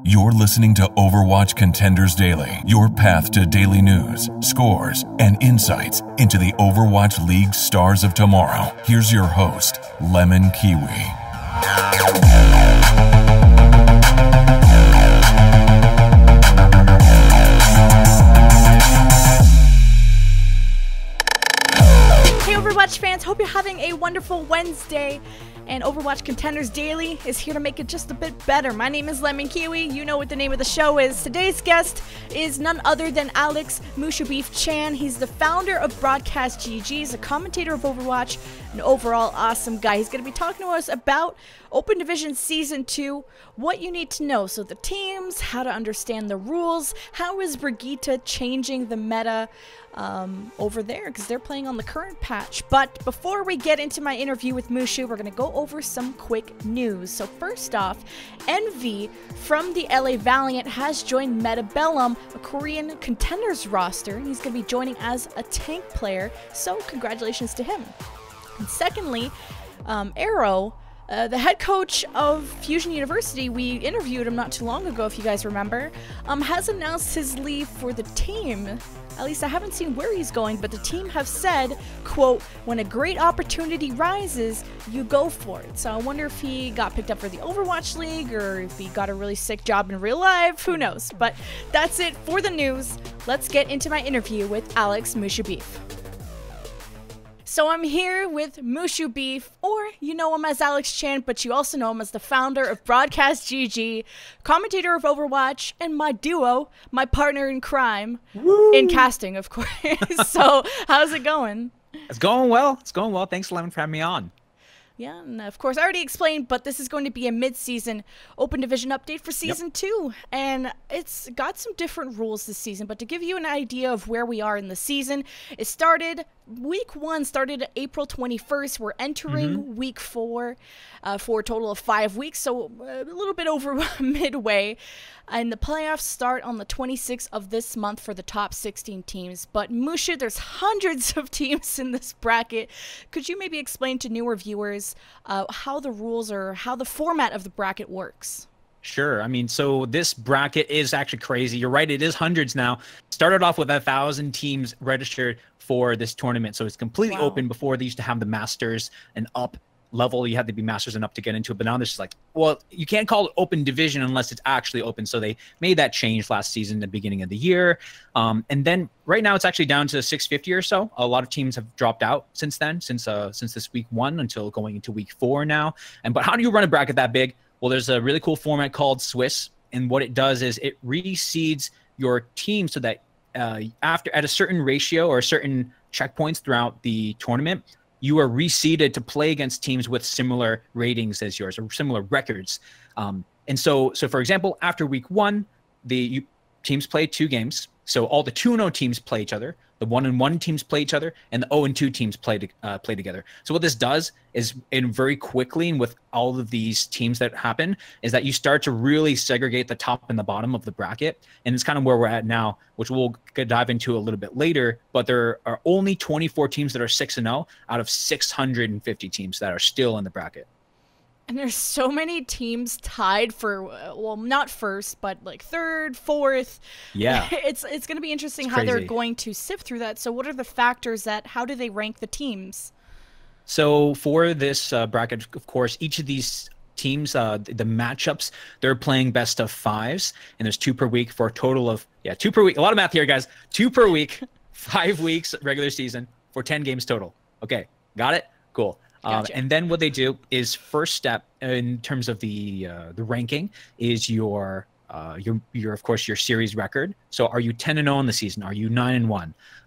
You're listening to Overwatch Contenders Daily, your path to daily news, scores, and insights into the Overwatch League stars of tomorrow. Here's your host, LemonKiwi. Hey Overwatch fans, hope you're having a wonderful Wednesday, and Overwatch Contenders Daily is here to make it just a bit better. My name is LemonKiwi, you know what the name of the show is. Today's guest is none other than Alex MooshuBeef Chan. He's the founder of BroadcastGG, he's a commentator of Overwatch, an overall awesome guy. He's going to be talking to us about Open Division Season 2, what you need to know. So the teams, how to understand the rules, how is Brigitte changing the meta over there, because they're playing on the current patch. But before we get into my interview with Mooshu, we're going to go over some quick news. So first off, Envy from the LA Valiant has joined Metabellum, a Korean contenders roster, and he's going to be joining as a tank player, so congratulations to him. And secondly, Arrow, the head coach of Fusion University, we interviewed him not too long ago, if you guys remember, has announced his leave for the team. At least I haven't seen where he's going, but the team have said, quote, when a great opportunity rises, you go for it. So I wonder if he got picked up for the Overwatch League or if he got a really sick job in real life, who knows. But that's it for the news. Let's get into my interview with Alex MooshuBeef. So I'm here with MooshuBeef, or you know him as Alex Chan, but you also know him as the founder of BroadcastGG, commentator of Overwatch, and my duo, my partner in crime, in casting, of course. So how's it going? It's going well. It's going well. Thanks, Lemon, for having me on. Yeah, and of course, I already explained, but this is going to be a mid-season Open Division update for Season 2, and it's got some different rules this season, but to give you an idea of where we are in the season, it started, Week 1 started April 21st, we're entering Week 4 for a total of 5 weeks, so a little bit over midway, and the playoffs start on the 26th of this month for the top 16 teams. But Mooshu, there's hundreds of teams in this bracket. Could you maybe explain to newer viewers how the rules or how the format of the bracket works? Sure. I mean, so this bracket is actually crazy. You're right. It is hundreds now. Started off with 1,000 teams registered for this tournament. So it's completely open. Before they used to have the Masters and up level. You had to be Masters and up to get into it. But now this is like, well, you can't call it Open Division unless it's actually open. So they made that change last season, the beginning of the year. And then right now it's actually down to 650 or so. A lot of teams have dropped out since then, since this Week 1 until going into Week 4 now. But how do you run a bracket that big? Well, there's a really cool format called Swiss, and what it does is it reseeds your team so that at a certain ratio or certain checkpoints throughout the tournament, you are reseeded to play against teams with similar ratings as yours or similar records. And so for example, after Week 1, teams play 2 games. So all the 2-0 teams play each other, the 1-1 teams play each other, and the 0-2 teams play together. So what this does is, very quickly, and with all of these teams that happen, is that you start to really segregate the top and the bottom of the bracket. And it's kind of where we're at now, which we'll dive into a little bit later. But there are only 24 teams that are 6-0 out of 650 teams that are still in the bracket. And there's so many teams tied for, well, not first, but like third, fourth. Yeah. It's going to be interesting how they're going to sift through that. So what are the factors how do they rank the teams? So for this bracket, of course, each of these teams, the matchups, they're playing best of 5s, and there's 2 per week for a total of, 2 per week. A lot of math here, guys. 2 per week, 5 weeks regular season for 10 games total. Okay, got it? Cool. Gotcha. And then what they do is, first step in terms of the ranking is your of course your series record. So are you 10-0 in the season? Are you 9-1? All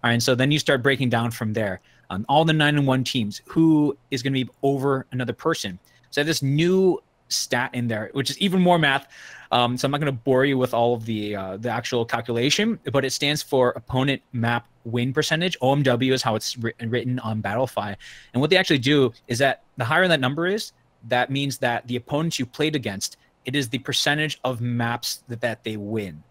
right, and so then you start breaking down from there. All the 9-1 teams, who is going to be over another person. So I have this new stat in there, which is even more math. So I'm not going to bore you with all of the actual calculation, but it stands for opponent map win percentage. OMW is how it's written on Battlefy. And what they actually do is that the higher that number is, that means that the opponents you played against, it is the percentage of maps that they win.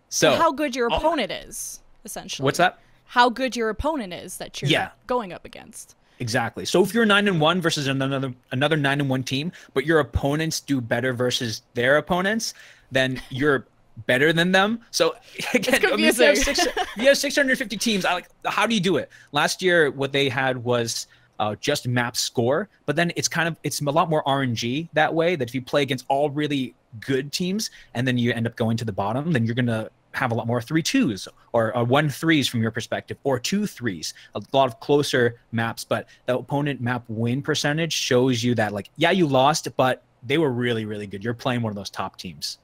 So how good your opponent is, essentially. What's that? How good your opponent is that you're going up against. Exactly. So if you're 9-1 versus another 9-1 team, but your opponents do better versus their opponents, then you're better than them. So again, it's confusing. If you have 650 teams, how do you do it? Last year, what they had was just map score, but then it's a lot more RNG that way, that if you play against all really good teams and then you end up going to the bottom, then you're going to have a lot more 3-2s or 1-3s from your perspective, or 2-3s, a lot of closer maps. But the opponent map win percentage shows you that, like, yeah, you lost, but they were really, really good. You're playing one of those top teams.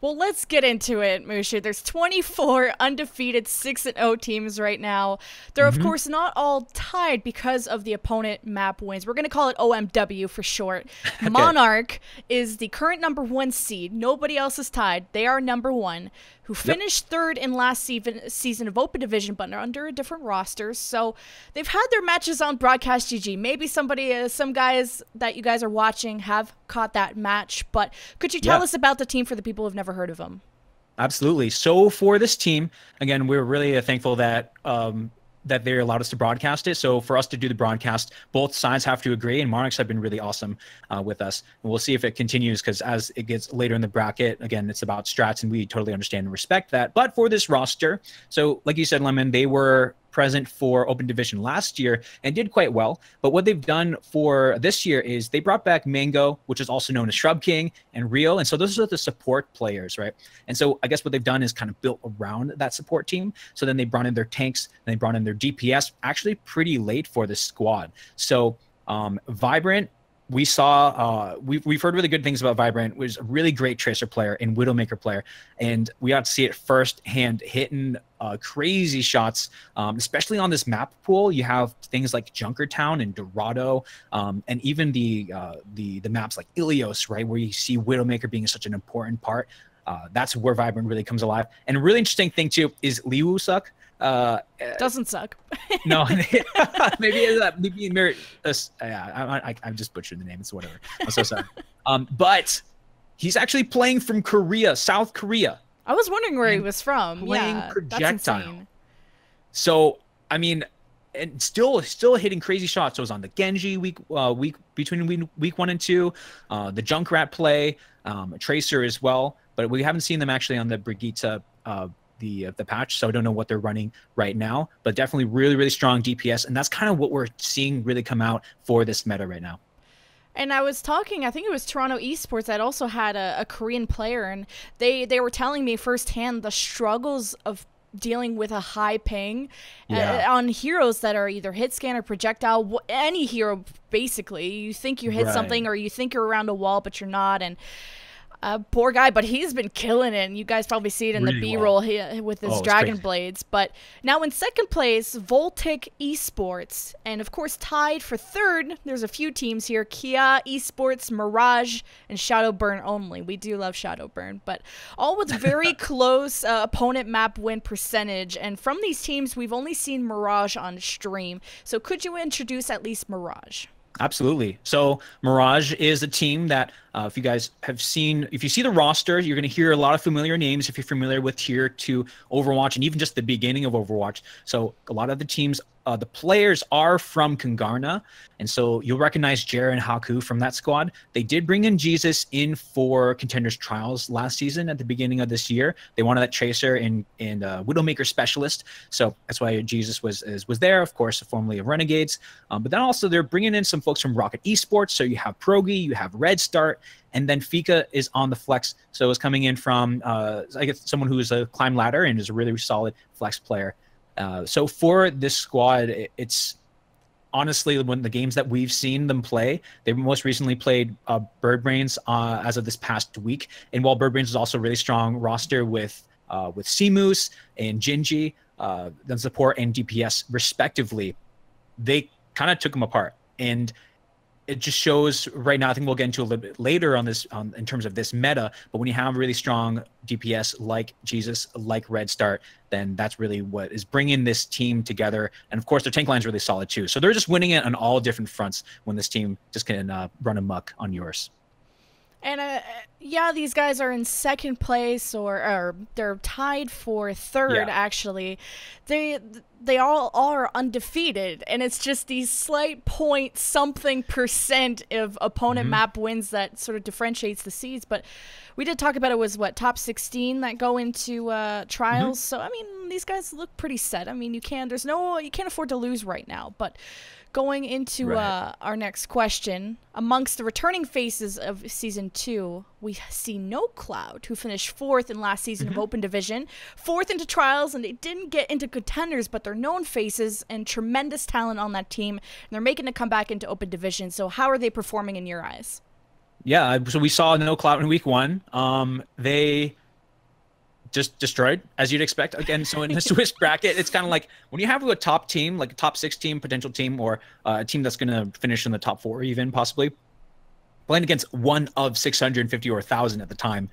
Well, let's get into it, Mushu. There's 24 undefeated 6-0 teams right now. They're, of course, not all tied because of the opponent map wins. We're going to call it OMW for short. Okay. Monarch is the current #1 seed. Nobody else is tied. They are #1, who finished third in last season of Open Division, but are under a different roster. So they've had their matches on BroadcastGG. Maybe some guys that you guys are watching have caught that match. But could you tell us about the team for the people who've never heard of them? Absolutely. So for this team, again, we're really thankful that that they allowed us to broadcast it. So for us to do the broadcast, both sides have to agree, and Monarchs have been really awesome with us. And we'll see if it continues, because as it gets later in the bracket, again, it's about strats, and we totally understand and respect that. But for this roster, so like you said, Lemon, they were present for Open Division last year and did quite well. But what they've done for this year is they brought back Mango, which is also known as Shrub King, and Rio. And so those are the support players, right? And so I guess what they've done is kind of built around that support team. So then they brought in their tanks, and they brought in their DPS actually pretty late for this squad. So Vibrant, we saw, we've heard really good things about Vibrant. Was a really great Tracer player and Widowmaker player, and we got to see it firsthand, hitting crazy shots, especially on this map pool. You have things like Junkertown and Dorado, and even the maps like Ilios, right, where you see Widowmaker being such an important part. That's where Vibrant really comes alive. And a really interesting thing too is Liu suck. Doesn't suck. No, maybe I just butchered the name. It's whatever. I'm so sorry. But he's actually playing from Korea, South Korea. I was wondering where he was from. Playing Projectile. That's insane. So I mean, and still hitting crazy shots. So it was on the Genji between week 1 and 2, the Junkrat play, Tracer as well. But we haven't seen them actually on the Brigitte the patch, so I don't know what they're running right now, but definitely really, really strong DPS, and that's kind of what we're seeing really come out for this meta right now. And I was talking, I think it was Toronto Esports that also had a Korean player, and they were telling me firsthand the struggles of dealing with a high ping on heroes that are either hit scan or projectile, any hero basically. You think you hit something, or you think you're around a wall, but you're not, and poor guy, but he's been killing it, and you guys probably see it in the B-roll with his Dragon Blades. But now in second place, Voltic Esports, and of course tied for third, there's a few teams here, Kia Esports, Mirage, and Shadowburn only. We do love Shadowburn, but all with very close opponent map win percentage, and from these teams, we've only seen Mirage on stream. So could you introduce at least Mirage? Absolutely. So Mirage is a team that, if you guys have seen, if you see the roster, you're going to hear a lot of familiar names if you're familiar with Tier 2 Overwatch and even just the beginning of Overwatch. So a lot of the teams, the players are from Kungarna, and so you'll recognize Jera and Haku from that squad. They did bring in Jesus in for Contenders Trials last season at the beginning of this year. They wanted that Tracer and Widowmaker specialist, so that's why Jesus was there, of course, formerly of Renegades. But then also they're bringing in some folks from Rocket Esports, so you have Progi, you have Red Start, and then Fika is on the flex, so it's coming in from I guess someone who is a climb ladder and is a really solid flex player. So for this squad, it's honestly, when the games that we've seen them play, they've most recently played Birdbrains as of this past week. And while Birdbrains is also a really strong roster with Seamoose and Gingy, then support and DPS respectively, they kind of took them apart. And it just shows right now, I think we'll get into a little bit later on this in terms of this meta, but when you have really strong DPS like Jesus, like Red Start, then that's really what is bringing this team together. And of course, their tank line is really solid too. So they're just winning it on all different fronts when this team just can run amok on yours. And yeah, these guys are in second place, or they're tied for third. Actually, they all are undefeated, and it's just these slight point something % of opponent map wins that sort of differentiates the seeds. But we did talk about it was what, top 16 that go into trials. So I mean, these guys look pretty set. I mean, you can't afford to lose right now. But going into our next question, amongst the returning faces of Season 2, we see NoCloud, who finished 4th in last season of Open Division, 4th into Trials, and they didn't get into Contenders, but they're known faces and tremendous talent on that team, and they're making a comeback into Open Division. So how are they performing in your eyes? Yeah, so we saw NoCloud in week 1. They just destroyed, as you'd expect. Again, so in the Swiss bracket, it's kind of like when you have a top team, like a top 6 team, potential team, or a team that's going to finish in the top 4 even, possibly, playing against one of 650 or 1,000 at the time,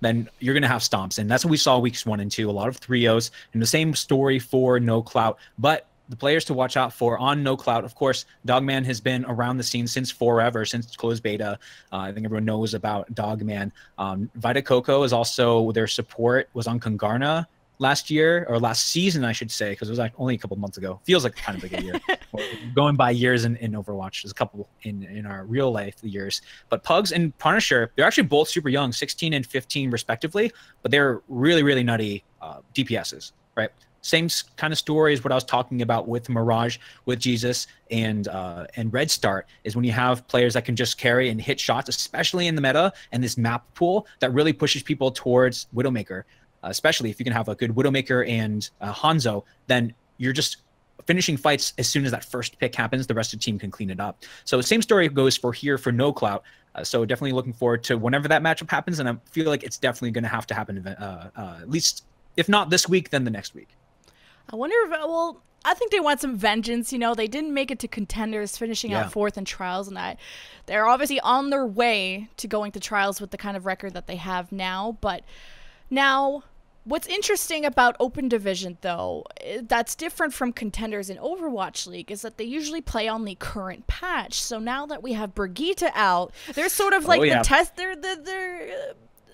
then you're going to have stomps. And that's what we saw weeks 1 and 2, a lot of 3-0s, and the same story for NoCloud. But the players to watch out for on NoCloud, of course, Dogman has been around the scene since forever, since closed beta. I think everyone knows about Dogman. Vita Coco is also, their support was on Kungarna last year, or last season, I should say, because it was like only a couple months ago. Feels like kind of like a year. Going by years in Overwatch. There's a couple in our real life years. But Pugs and Punisher, they're actually both super young, 16 and 15 respectively, but they're really, really nutty DPSs, right? Same kind of story as what I was talking about with Mirage, with Jesus, and Red Start, is when you have players that can just carry and hit shots, especially in the meta and this map pool that really pushes people towards Widowmaker. Especially if you can have a good Widowmaker and Hanzo, then you're just finishing fights as soon as that first pick happens. The rest of the team can clean it up. So same story goes for here for NoCloud. So definitely looking forward to whenever that matchup happens, and I feel like it's definitely going to have to happen at least, if not this week, then the next week. I wonder if, well, I think they want some vengeance. You know, they didn't make it to Contenders, finishing out 4th in Trials, and they're obviously on their way to going to Trials with the kind of record that they have now. But now, what's interesting about Open Division, though, that's different from Contenders in Overwatch League, is that they usually play on the current patch. So now that we have Brigitte out, they're sort of like the test. They're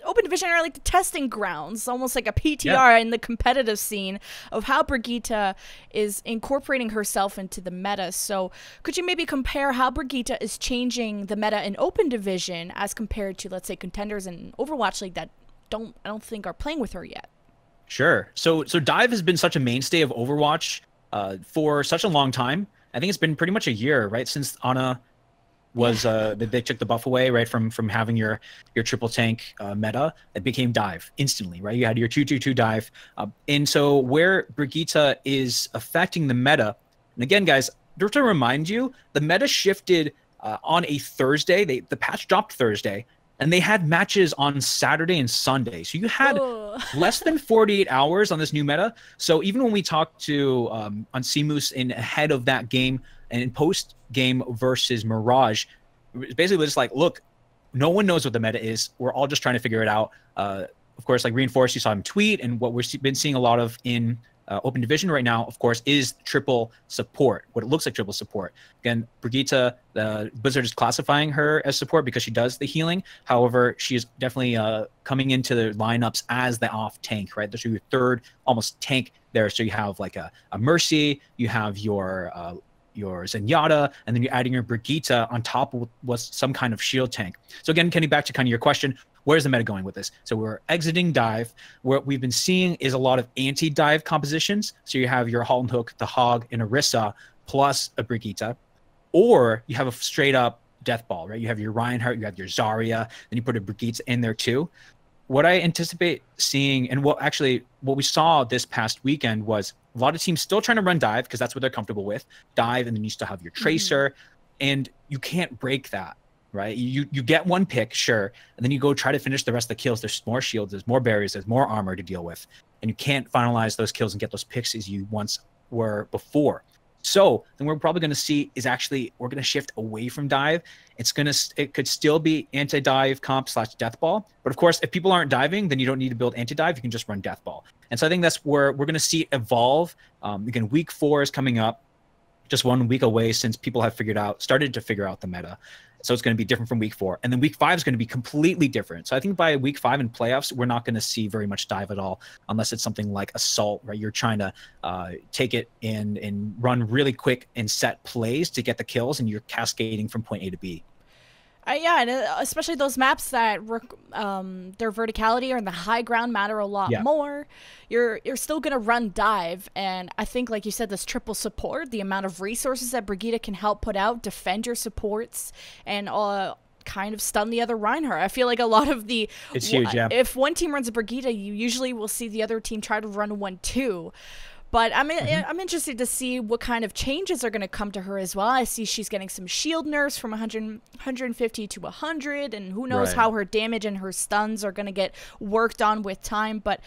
Open Division are like the testing grounds, almost like a PTR in the competitive scene of how Brigitte is incorporating herself into the meta. So could you maybe compare how Brigitte is changing the meta in Open Division as compared to, let's say, Contenders in Overwatch League that I don't think are playing with her yet? Sure. So Dive has been such a mainstay of Overwatch for such a long time. I think it's been pretty much a year, right, since Ana was they took the buff away, right, from having your triple tank meta. It became Dive instantly, right? You had your 2-2-2 Dive, and so where Brigitte is affecting the meta. And again, guys, just to remind you, the meta shifted on a Thursday. The patch dropped Thursday, and they had matches on Saturday and Sunday. So you had less than 48 hours on this new meta. So even when we talked to on CMoose in ahead of that game and in post game versus Mirage, basically just like, look, no one knows what the meta is. We're all just trying to figure it out. Of course, like Reinforced, you saw him tweet, and what we've been seeing a lot of in Open Division right now, of course, is triple support, what it looks like triple support. Again, Brigitte, Blizzard is classifying her as support because she does the healing. However, she is definitely coming into the lineups as the off tank, right? There's your third almost tank there. So you have like a Mercy, you have your Zenyatta, and then you're adding your Brigitte on top was some kind of shield tank. So again, Kenny, back to kind of your question, where's the meta going with this? So we're exiting Dive. What we've been seeing is a lot of anti-Dive compositions. So you have your Halt and Hook, the Hog, and Orisa, plus a Brigitte. Or you have a straight up Death Ball, right? You have your Reinhardt, you have your Zarya, then you put a Brigitte in there too. What I anticipate seeing, and what we saw this past weekend was a lot of teams still trying to run Dive because that's what they're comfortable with. Dive, and then you still have your Tracer, and you can't break that, right? You get one pick, sure, and then you go try to finish the rest of the kills. There's more shields, there's more barriers, there's more armor to deal with, and you can't finalize those kills and get those picks as you once were before. So then we're probably going to see is actually we're going to shift away from Dive. It could still be anti-dive comp / Death Ball, but of course, if people aren't diving, then you don't need to build anti-dive. You can just run Death Ball. And so I think that's where we're going to see it evolve. Again, week 4 is coming up, just 1 week away since people have started to figure out the meta. So it's going to be different from week 4. And then week 5 is going to be completely different. So I think by week 5 in playoffs, we're not going to see very much dive at all, unless it's something like Assault, right? You're trying to take it and run really quick and set plays to get the kills, and you're cascading from point A to B. Yeah, and especially those maps that their verticality or in the high ground matter a lot more. You're still gonna run dive, and I think, like you said, this triple support, the amount of resources that Brigitte can help put out, defend your supports, and kind of stun the other Reinhardt. I feel like a lot of the it's huge. Yeah. If one team runs a Brigitte, you usually will see the other team try to run one too. But I'm interested to see what kind of changes are going to come to her as well. I see she's getting some shield nerfs from 150 to 100, and who knows how her damage and her stuns are going to get worked on with time. But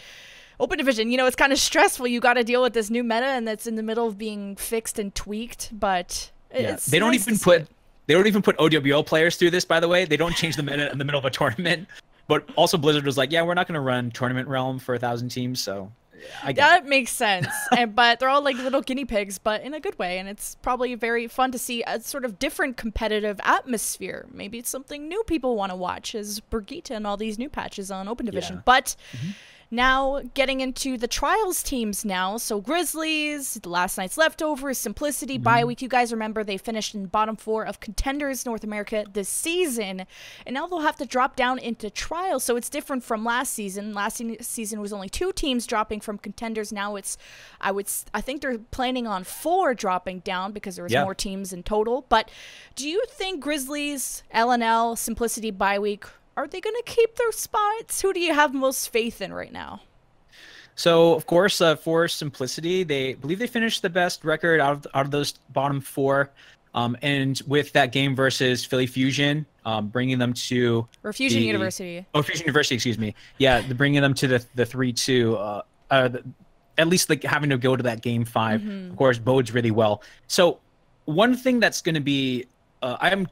Open Division, you know, it's kind of stressful. You got to deal with this new meta, and that's in the middle of being fixed and tweaked. But it's they don't even put OWL players through this. By the way, they don't change the meta in the middle of a tournament. But also Blizzard was like, yeah, we're not going to run Tournament Realm for 1,000 teams, so. That makes sense. But they're all like little guinea pigs, but in a good way. And it's probably very fun to see a sort of different competitive atmosphere. Maybe it's something new people want to watch, as Brigitte and all these new patches on Open Division. But now getting into the trials teams now. So Grizzlys, last night's leftovers, Simplicity, bye week. You guys remember they finished in bottom 4 of Contenders North America this season. And now they'll have to drop down into trials. So it's different from last season. Last season was only 2 teams dropping from Contenders. Now it's, I think they're planning on 4 dropping down because there was more teams in total. But do you think Grizzlys, LNL, Simplicity, bye week, are they going to keep their spots? Who do you have most faith in right now? So, of course, for Simplicity, they believe they finished the best record out of those bottom 4. And with that game versus Philly Fusion, bringing them to... Or Fusion University. Oh, Fusion University, excuse me. Yeah, bringing them to the 3-2. At least like having to go to that game 5, of course, bodes really well. So one thing that's going to be... I'm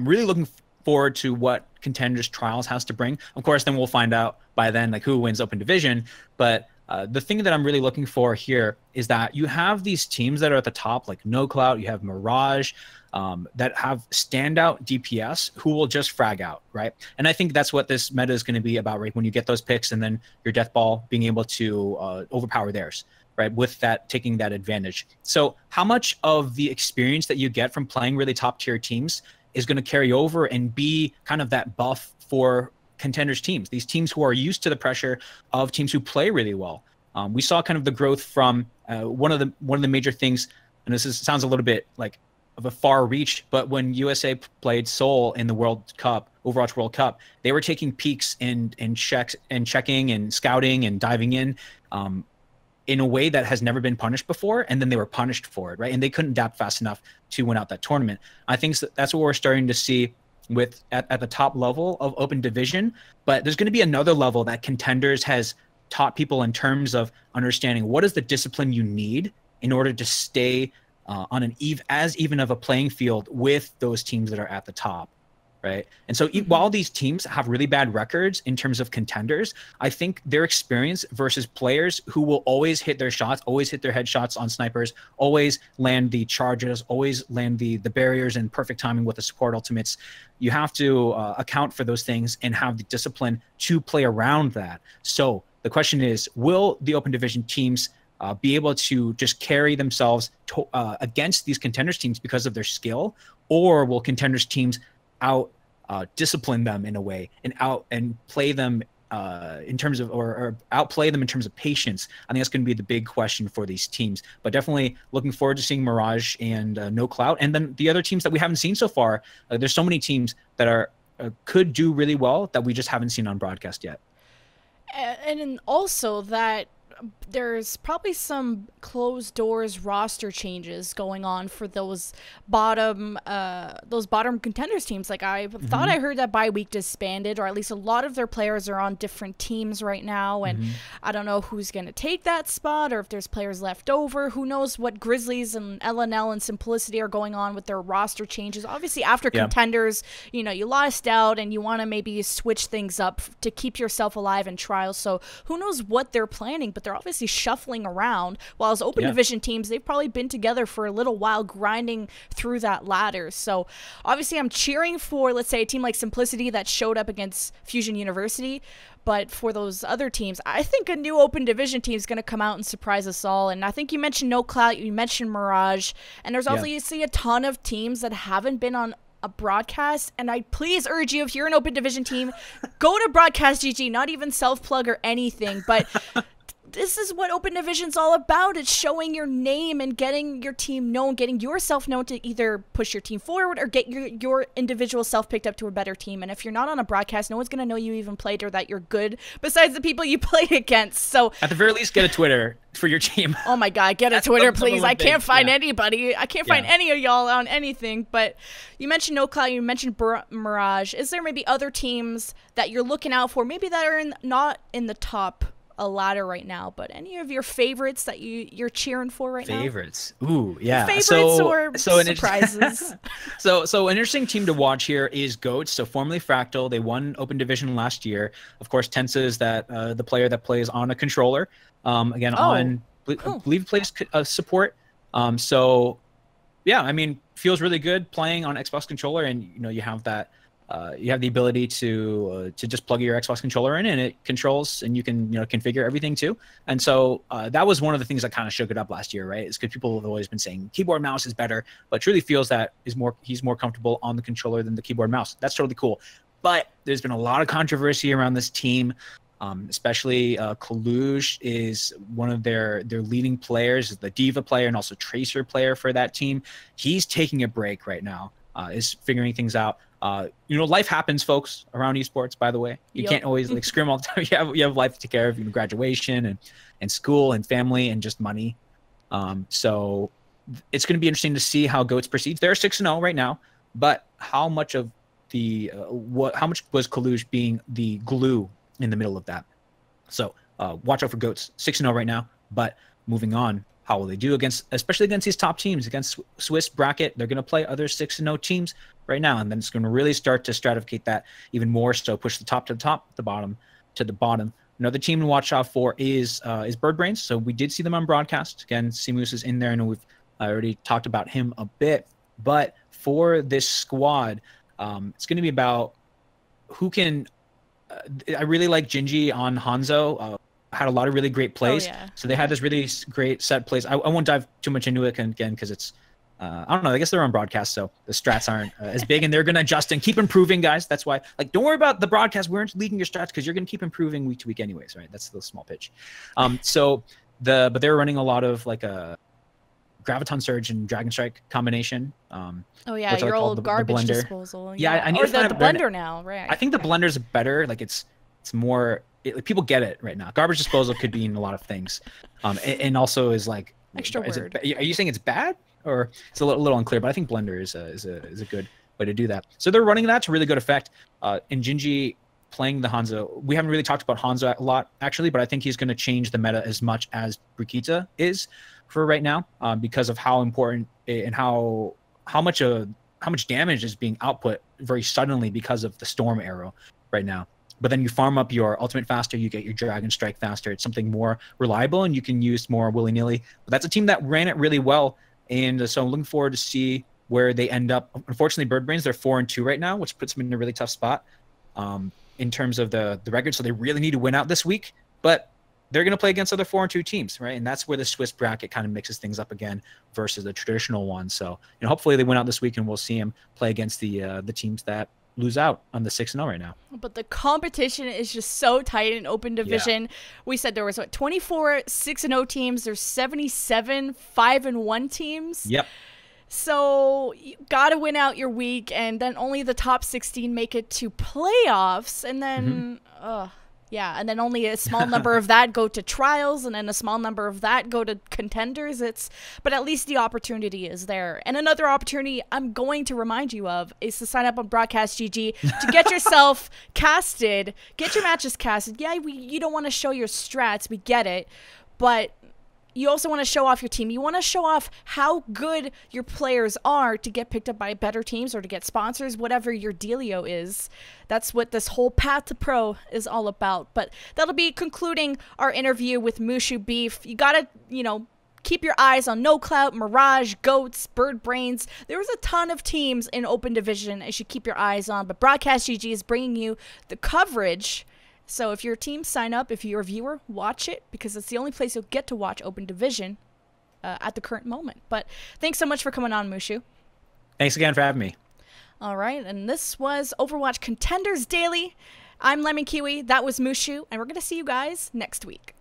really looking forward to what Contenders Trials has to bring. Of course, then we'll find out by then like who wins Open Division. But the thing that I'm really looking for here is that you have these teams that are at the top, like NoCloud, you have Mirage, that have standout DPS who will just frag out, right? And I think that's what this meta is going to be about, right? When you get those picks and then your death ball being able to overpower theirs, right? With that, taking that advantage. So how much of the experience that you get from playing really top tier teams is going to carry over and be kind of that buff for Contenders teams, these teams who are used to the pressure of teams who play really well. We saw kind of the growth from one of the major things, and sounds a little bit like of a far reach, but when USA played Seoul in the World Cup, Overwatch World Cup, they were taking peeks and checking and scouting and diving in a way that has never been punished before, and then they were punished for it, right? And they couldn't adapt fast enough to win out that tournament. I think that's what we're starting to see with at the top level of Open Division, but there's going to be another level that Contenders has taught people in terms of understanding what is the discipline you need in order to stay on an even of a playing field with those teams that are at the top. Right. And so while these teams have really bad records in terms of Contenders, I think their experience versus players who will always hit their shots, always hit their headshots on snipers, always land the charges, always land the barriers in perfect timing with the support ultimates. You have to account for those things and have the discipline to play around that. So the question is, will the Open Division teams be able to just carry themselves against these Contenders teams because of their skill, or will Contenders teams out discipline them in a way and play them in terms of or outplay them in terms of patience? I think that's going to be the big question for these teams, but definitely looking forward to seeing Mirage and NoCloud, and then the other teams that we haven't seen so far. There's so many teams that are could do really well that we just haven't seen on broadcast yet. And also that there's probably some closed doors roster changes going on for those bottom Contenders teams. Like I thought I heard that bye week disbanded, or at least a lot of their players are on different teams right now, and I don't know who's going to take that spot or if there's players left over. Who knows what Grizzlys and LNL and Simplicity are going on with their roster changes. Obviously after Contenders, you know, you lost out and you want to maybe switch things up to keep yourself alive in trials. So who knows what they're planning, but they're obviously shuffling around, while as open division teams, they've probably been together for a little while grinding through that ladder. So obviously I'm cheering for, let's say, a team like Simplicity that showed up against Fusion University. But for those other teams, I think a new open division team is going to come out and surprise us all. And I think you mentioned NoCloud, you mentioned Mirage, and there's obviously a ton of teams that haven't been on a broadcast. And I please urge you, if you're an open division team, go to BroadcastGG, not even self-plug or anything, but this is what open division's all about. It's showing your name and getting your team known, getting yourself known to either push your team forward or get your individual self picked up to a better team. And if you're not on a broadcast, no one's going to know you even played or that you're good besides the people you play against. So at the very least, get a Twitter for your team. Oh my God, get a Twitter, please. I can't find anybody. I can't find any of y'all on anything. But you mentioned NoCloud, you mentioned Mirage. Is there maybe other teams that you're looking out for, maybe that are not in the top a ladder right now, but any of your favorites that you're cheering for right now? Favorites. Ooh, yeah. Favorites or surprises? So an interesting team to watch here is Goats. So formerly Fractal, they won Open Division last year. Of course, Tensa is that the player that plays on a controller. Again, I believe plays support. So yeah, I mean, feels really good playing on Xbox controller, and you have that. You have the ability to just plug your Xbox controller in, and it controls, and you can configure everything too. And so that was one of the things that kind of shook it up last year, right? It's because people have always been saying keyboard mouse is better, but truly feels that he's more comfortable on the controller than the keyboard mouse. That's totally cool. But there's been a lot of controversy around this team, especially Kaluj is one of their leading players, the Diva player and also Tracer player for that team. He's taking a break right now, is figuring things out. Life happens, folks, around esports, by the way. You can't always scrim all the time. You have life to take care of, graduation and school and family and just money. So it's going to be interesting to see how Goats proceeds. They're 6-0 right now, but how much of how much was Kaluj being the glue in the middle of that? So watch out for Goats. 6-0 right now, but moving on. How will they do especially against these top teams, against Swiss bracket? They're going to play other 6-0 teams right now, and then it's going to really start to stratificate that even more. So push the top to the top, the bottom to the bottom. Another team to watch out for is Bird Brains. So we did see them on broadcast. Again, Moose is in there, and we've already talked about him a bit. But for this squad, it's going to be about who can. I really like Gingy on Hanzo. Had a lot of really great plays. So they had this really great set plays. I won't dive too much into it again because it's I don't know. I guess they're on broadcast, so the strats aren't as big, and they're going to adjust and keep improving, guys. That's why, don't worry about the broadcast. We aren't leaking your strats because you're going to keep improving week to week anyways, right? That's the small pitch. But they're running a lot of a Graviton Surge and Dragon Strike combination. Your old garbage disposal. Yeah, I need to find the blender now, right? I think the blender's better. It's more. People get it right now. Garbage disposal could be in a lot of things, and also is extra word. Are you saying it's bad, or it's a little unclear? But I think blender is a good way to do that. So they're running that to really good effect. And Gingy playing the Hanzo. We haven't really talked about Hanzo a lot actually, but I think he's going to change the meta as much as Brigitte is for right now, because of how important and how much damage is being output very suddenly because of the Storm Arrow right now. But then you farm up your ultimate faster, you get your Dragon Strike faster. It's something more reliable, and you can use more willy-nilly. But that's a team that ran it really well, and so I'm looking forward to see where they end up. Unfortunately, Bird Brains, they're 4-2 right now, which puts them in a really tough spot in terms of the record. So they really need to win out this week, but they're going to play against other 4-2 teams, right? And that's where the Swiss bracket kind of mixes things up again versus the traditional one. So hopefully they win out this week, and we'll see them play against the teams that lose out on the 6-0 right now. But the competition is just so tight in open division. Yeah. We said there was 24 6-0 teams. There's 77 5-1 teams. Yep. So you got to win out your week, and then only the top 16 make it to playoffs, and then and then only a small number of that go to trials, and then a small number of that go to contenders. But at least the opportunity is there. And another opportunity I'm going to remind you of is to sign up on BroadcastGG to get yourself casted, get your matches casted. Yeah, you don't want to show your strats, we get it, but you also want to show off your team. You want to show off how good your players are to get picked up by better teams or to get sponsors, whatever your dealio is. That's what this whole path to pro is all about. But that'll be concluding our interview with MooshuBeef. You got to, you know, keep your eyes on NoCloud, Mirage, Goats, Bird Brains. There's a ton of teams in Open Division you should keep your eyes on. But BroadcastGG is bringing you the coverage. So if you're a team, sign up. If you're a viewer, watch it, because it's the only place you'll get to watch Open Division at the current moment. But thanks so much for coming on, Mooshu. Thanks again for having me. All right, and this was Overwatch Contenders Daily. I'm LemonKiwi, that was Mooshu, and we're going to see you guys next week.